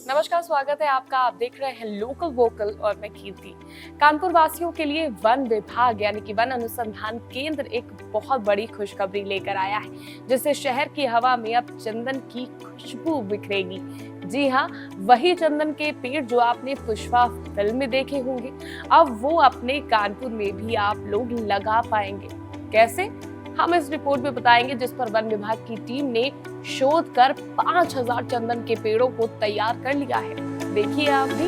नमस्कार, स्वागत है आपका। आप देख रहे हैं लोकल वोकल और मैं कीर्ति। कानपुर वासियों के लिए वन विभाग यानी कि वन अनुसंधान केंद्र एक बहुत बड़ी खुशखबरी लेकर आया है, जिससे शहर की हवा में अब चंदन की खुशबू बिखरेगी। जी हाँ, वही चंदन के पेड़ जो आपने पुष्पा फिल्म में देखे होंगे, अब वो अपने कानपुर में भी आप लोग लगा पाएंगे। कैसे, हम इस रिपोर्ट में बताएंगे, जिस पर वन विभाग की टीम ने शोध कर 5000 चंदन के पेड़ों को तैयार कर लिया है। देखिए आप भी।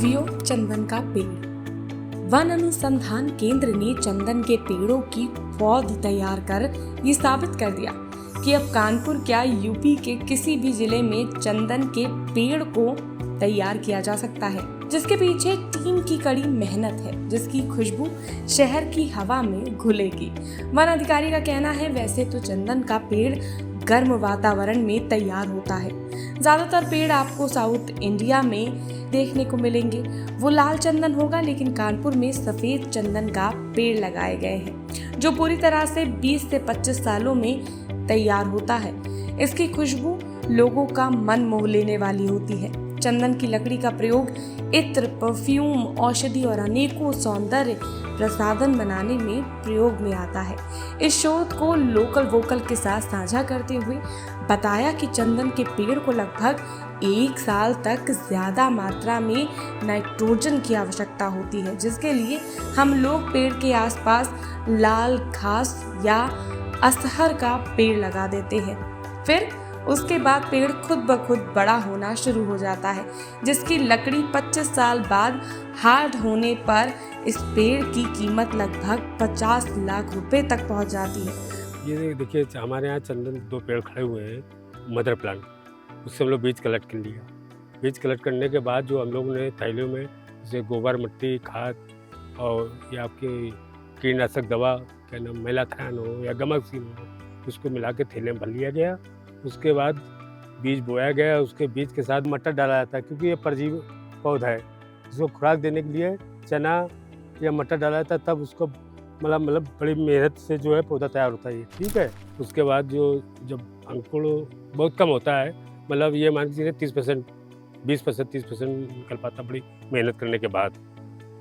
वियो चंदन का पेड़। वन अनुसंधान केंद्र ने चंदन के पेड़ों की पौध तैयार कर ये साबित कर दिया कि अब कानपुर क्या यूपी के किसी भी जिले में चंदन के पेड़ को तैयार किया जा सकता है, जिसके पीछे टीम की कड़ी मेहनत है, जिसकी खुशबू शहर की हवा में घुलेगी। वन अधिकारी का कहना है, वैसे तो चंदन का पेड़ गर्म वातावरण में तैयार होता है। ज्यादातर पेड़ आपको साउथ इंडिया में देखने को मिलेंगे, वो लाल चंदन होगा, लेकिन कानपुर में सफेद चंदन का पेड़ लगाए गए हैं, जो पूरी तरह से 20 से 25 सालों में तैयार होता है। इसकी खुशबू लोगों का मन मोह लेने वाली होती है। चंदन की लकड़ी का प्रयोग इत्र, परफ्यूम, औषधि और अनेकों सौंदर्य प्रसाधन बनाने में प्रयोग में आता है। इस शोध को लोकल वोकल के साथ साझा करते हुए बताया कि चंदन के पेड़ को लगभग 1 साल तक ज्यादा मात्रा में नाइट्रोजन की आवश्यकता होती है, जिसके लिए हम लोग पेड़ के आसपास लाल घास या असहर का पेड़ लगा देते हैं। फिर उसके बाद पेड़ खुद ब खुद बड़ा होना शुरू हो जाता है, जिसकी लकड़ी 25 साल बाद हार्ड होने पर इस पेड़ की कीमत लगभग 50 लाख रुपए तक पहुंच जाती है। ये देखिए, हमारे यहाँ चंदन 2 पेड़ खड़े हुए हैं, मदर प्लांट। उससे हम लोग बीज कलेक्ट कर लिया। बीज कलेक्ट करने के बाद जो हम लोग ने थैलियों में जैसे गोबर, मिट्टी, खाद और या आपकी कीटनाशक दवा, क्या नाम, मेलाथान हो या गमाक्सिन हो, उसको मिला के थैले में भर लिया गया। उसके बाद बीज बोया गया। उसके बीज के साथ मटर डाला जाता है, क्योंकि ये परजीवी पौधा है। इसको खुराक देने के लिए चना या मटर डाला जाता है, तब उसको मतलब बड़ी मेहनत से जो है पौधा तैयार होता है। ठीक है। उसके बाद जब अंकुर बहुत कम होता है, मतलब ये मान लीजिए 30%, 20%, 30% निकल पाता बड़ी मेहनत करने के बाद।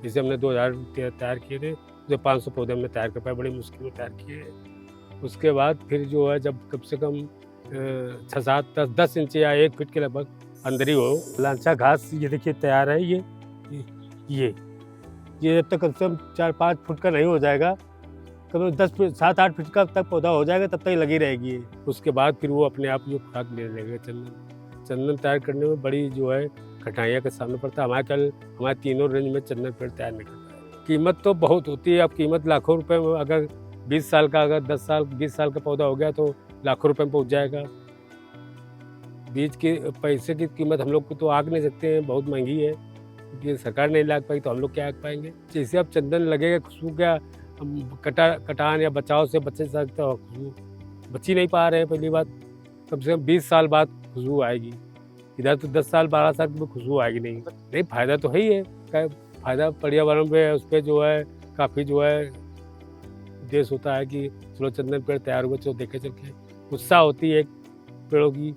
जैसे हमने 2000 तैयार किए थे, जो 500 पौधे हमने तैयार कर पाए, बड़ी मुश्किल में तैयार किए। उसके बाद फिर जो है, जब कम से कम 6, 7, 10 इंच या 1 फीट के लगभग अंदर ही हो, लांचा घास ये देखिए तैयार है। ये जब तक कम से कम 4-5 फुट का नहीं हो जाएगा, कम 7-8 फीट का तक पौधा हो जाएगा, तब तक लगी रहेगी। उसके बाद फिर वो अपने आप जो खुराक लेने लगेगा। चंदन तैयार करने में बड़ी जो है कठिनाइयाँ का सामना पड़ता है। हमारे तीनों रेंज में चंदन पेड़ तैयार नहीं करता है। कीमत तो बहुत होती है। अब कीमत लाखों रुपए में, अगर 20 साल का, अगर 10 साल 20 साल का पौधा हो गया तो लाखों रुपए में पहुंच जाएगा। बीज के पैसे की कीमत हम लोग को तो आंक नहीं सकते हैं, बहुत महंगी है, क्योंकि सरकार नहीं लाग पाई तो हम लोग क्या आंक पाएंगे। जैसे अब चंदन लगेगा, खुशबू क्या कटान या बचाव से बच सकता हो, खुशबू बच ही नहीं पा रहे हैं। पहली बात, कम से कम 20 साल बाद खुशबू आएगी। इधर तो 10 साल 12 साल की खुशबू आएगी नहीं। फायदा तो है ही है। फायदा पर्यावरण पे, उस पर जो है काफ़ी जो है उद्देश्य होता है कि चलो चंदन पेड़ तैयार हुए, चलो देखे चल के उत्साह होती है पेड़ों की।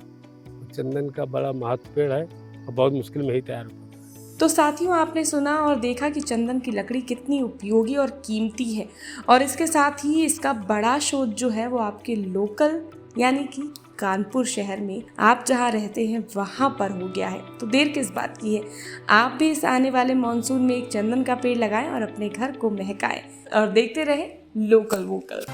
चंदन का बड़ा महत्व पेड़ है और बहुत मुश्किल में ही तैयार होता है। तो साथियों, आपने सुना और देखा कि चंदन की लकड़ी कितनी उपयोगी और कीमती है, और इसके साथ ही इसका बड़ा शोध जो है वो आपके लोकल यानी कि कानपुर शहर में, आप जहां रहते हैं वहां पर हो गया है। तो देर किस बात की है, आप भी इस आने वाले मॉनसून में एक चंदन का पेड़ लगाएं और अपने घर को महकाएं, और देखते रहे लोकल वोकल।